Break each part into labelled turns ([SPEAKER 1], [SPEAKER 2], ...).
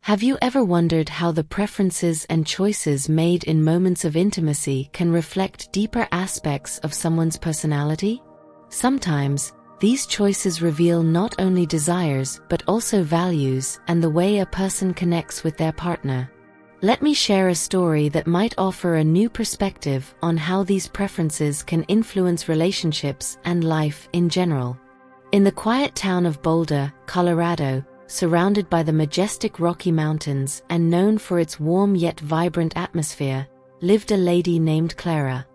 [SPEAKER 1] Have you ever wondered how the preferences and choices made in moments of intimacy can reflect deeper aspects of someone's personality? Sometimes, these choices reveal not only desires but also values and the way a person connects with their partner. Let me share a story that might offer a new perspective on how these preferences can influence relationships and life in general. In the quiet town of Boulder, Colorado, surrounded by the majestic Rocky Mountains and known for its warm yet vibrant atmosphere, lived a lady named Clara.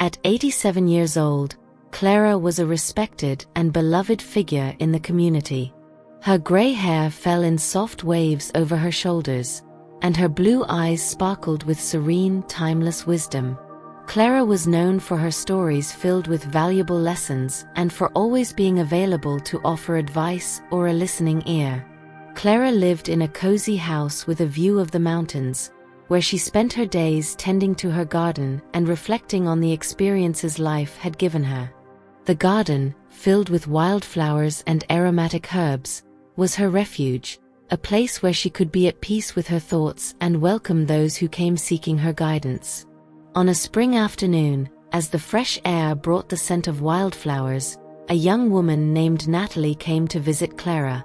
[SPEAKER 1] At 87 years old, Clara was a respected and beloved figure in the community. Her gray hair fell in soft waves over her shoulders, and her blue eyes sparkled with serene, timeless wisdom. Clara was known for her stories filled with valuable lessons and for always being available to offer advice or a listening ear. Clara lived in a cozy house with a view of the mountains, where she spent her days tending to her garden and reflecting on the experiences life had given her. The garden, filled with wildflowers and aromatic herbs, was her refuge, a place where she could be at peace with her thoughts and welcome those who came seeking her guidance. On a spring afternoon, as the fresh air brought the scent of wildflowers, a young woman named Natalie came to visit Clara.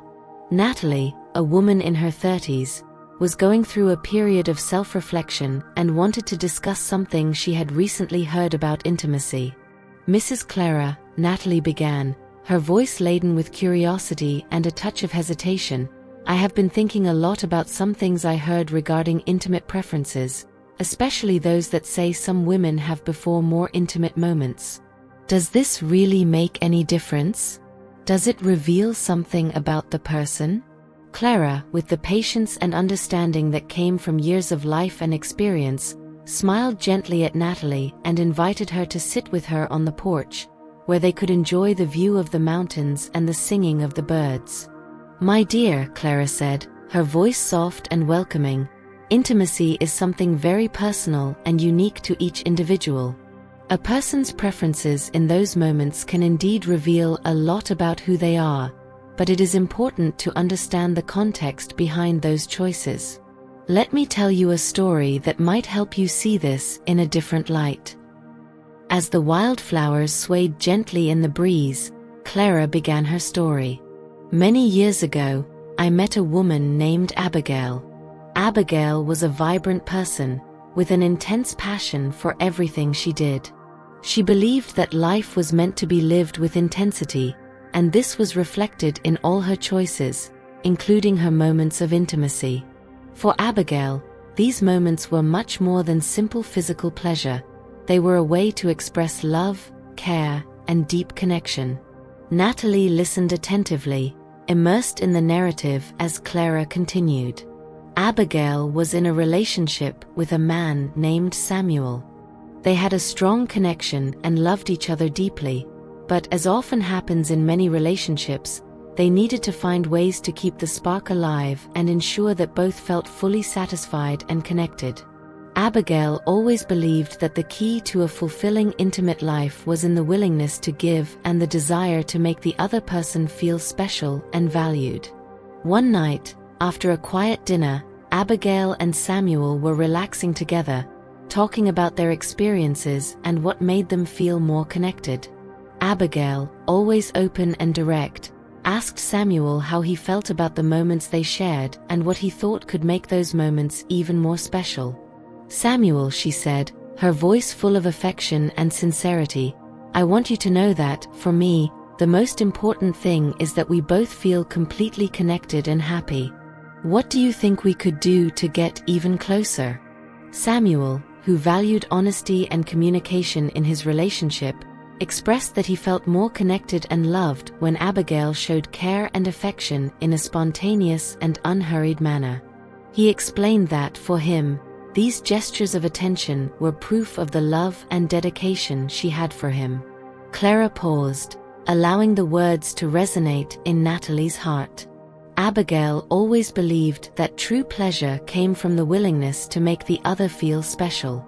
[SPEAKER 1] Natalie, a woman in her 30s, was going through a period of self-reflection and wanted to discuss something she had recently heard about intimacy. "Mrs. Clara," Natalie began, her voice laden with curiosity and a touch of hesitation, "I have been thinking a lot about some things I heard regarding intimate preferences, especially those that say some women have before more intimate moments. Does this really make any difference? Does it reveal something about the person?" Clara, with the patience and understanding that came from years of life and experience, smiled gently at Natalie and invited her to sit with her on the porch, where they could enjoy the view of the mountains and the singing of the birds. "My dear," Clara said, her voice soft and welcoming, "intimacy is something very personal and unique to each individual. A person's preferences in those moments can indeed reveal a lot about who they are, but it is important to understand the context behind those choices. Let me tell you a story that might help you see this in a different light." As the wildflowers swayed gently in the breeze, Clara began her story. "Many years ago, I met a woman named Abigail. Abigail was a vibrant person, with an intense passion for everything she did. She believed that life was meant to be lived with intensity, and this was reflected in all her choices, including her moments of intimacy. For Abigail, these moments were much more than simple physical pleasure. They were a way to express love, care, and deep connection." Natalie listened attentively, immersed in the narrative as Clara continued. Abigail was in a relationship with a man named Samuel. They had a strong connection and loved each other deeply, but as often happens in many relationships, they needed to find ways to keep the spark alive and ensure that both felt fully satisfied and connected. Abigail always believed that the key to a fulfilling intimate life was in the willingness to give and the desire to make the other person feel special and valued. One night, after a quiet dinner, Abigail and Samuel were relaxing together, talking about their experiences and what made them feel more connected. Abigail, always open and direct, asked Samuel how he felt about the moments they shared and what he thought could make those moments even more special. "Samuel," she said, her voice full of affection and sincerity, "I want you to know that, for me, the most important thing is that we both feel completely connected and happy. What do you think we could do to get even closer?" Samuel, who valued honesty and communication in his relationship, expressed that he felt more connected and loved when Abigail showed care and affection in a spontaneous and unhurried manner. He explained that, for him, these gestures of attention were proof of the love and dedication she had for him. Clara paused, allowing the words to resonate in Natalie's heart. Abigail always believed that true pleasure came from the willingness to make the other feel special.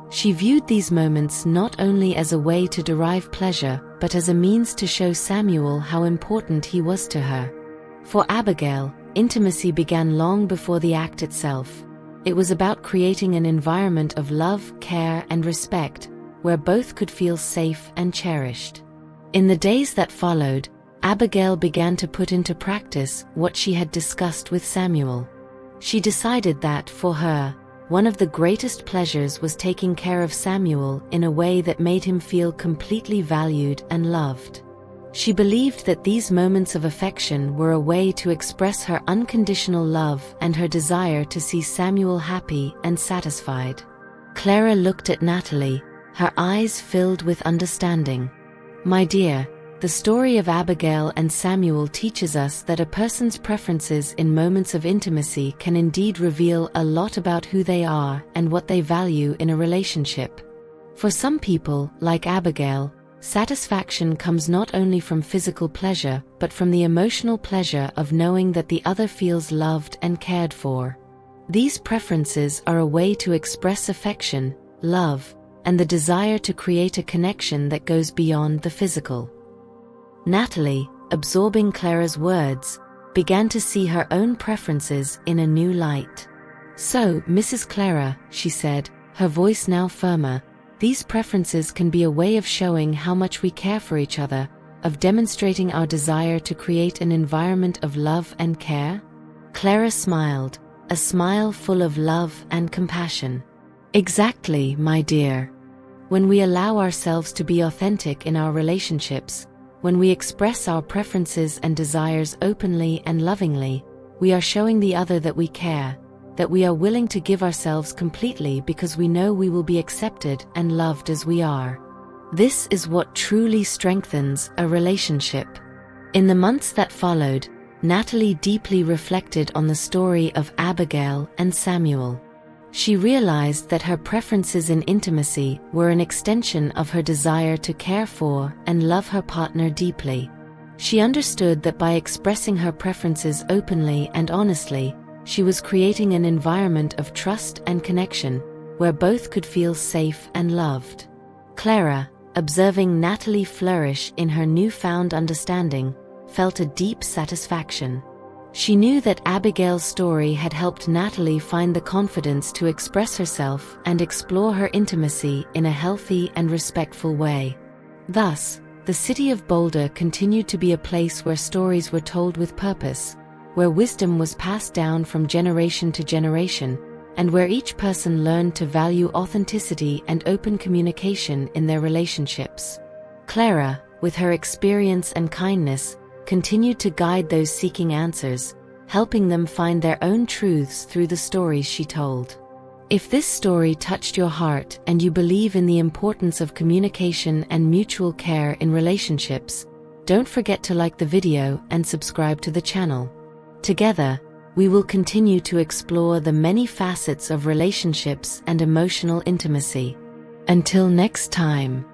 [SPEAKER 1] She viewed these moments not only as a way to derive pleasure, but as a means to show Samuel how important he was to her. For Abigail, intimacy began long before the act itself. It was about creating an environment of love, care, and respect, where both could feel safe and cherished. In the days that followed, Abigail began to put into practice what she had discussed with Samuel. She decided that, for her, one of the greatest pleasures was taking care of Samuel in a way that made him feel completely valued and loved. She believed that these moments of affection were a way to express her unconditional love and her desire to see Samuel happy and satisfied. Clara looked at Natalie, her eyes filled with understanding. "My dear, the story of Abigail and Samuel teaches us that a person's preferences in moments of intimacy can indeed reveal a lot about who they are and what they value in a relationship. For some people, like Abigail, satisfaction comes not only from physical pleasure but from the emotional pleasure of knowing that the other feels loved and cared for. These preferences are a way to express affection, love, and the desire to create a connection that goes beyond the physical." Natalie, absorbing Clara's words, began to see her own preferences in a new light. "So, Mrs. Clara," she said, her voice now firmer, "these preferences can be a way of showing how much we care for each other, of demonstrating our desire to create an environment of love and care?" Clara smiled, a smile full of love and compassion. "Exactly, my dear. When we allow ourselves to be authentic in our relationships, when we express our preferences and desires openly and lovingly, we are showing the other that we care, that we are willing to give ourselves completely because we know we will be accepted and loved as we are. This is what truly strengthens a relationship." In the months that followed, Natalie deeply reflected on the story of Abigail and Samuel. She realized that her preferences in intimacy were an extension of her desire to care for and love her partner deeply. She understood that by expressing her preferences openly and honestly, she was creating an environment of trust and connection, where both could feel safe and loved. Clara, observing Natalie flourish in her newfound understanding, felt a deep satisfaction. She knew that Abigail's story had helped Natalie find the confidence to express herself and explore her intimacy in a healthy and respectful way. Thus, the city of Boulder continued to be a place where stories were told with purpose, where wisdom was passed down from generation to generation, and where each person learned to value authenticity and open communication in their relationships. Clara, with her experience and kindness, continued to guide those seeking answers, helping them find their own truths through the stories she told. If this story touched your heart and you believe in the importance of communication and mutual care in relationships, don't forget to like the video and subscribe to the channel. Together, we will continue to explore the many facets of relationships and emotional intimacy. Until next time.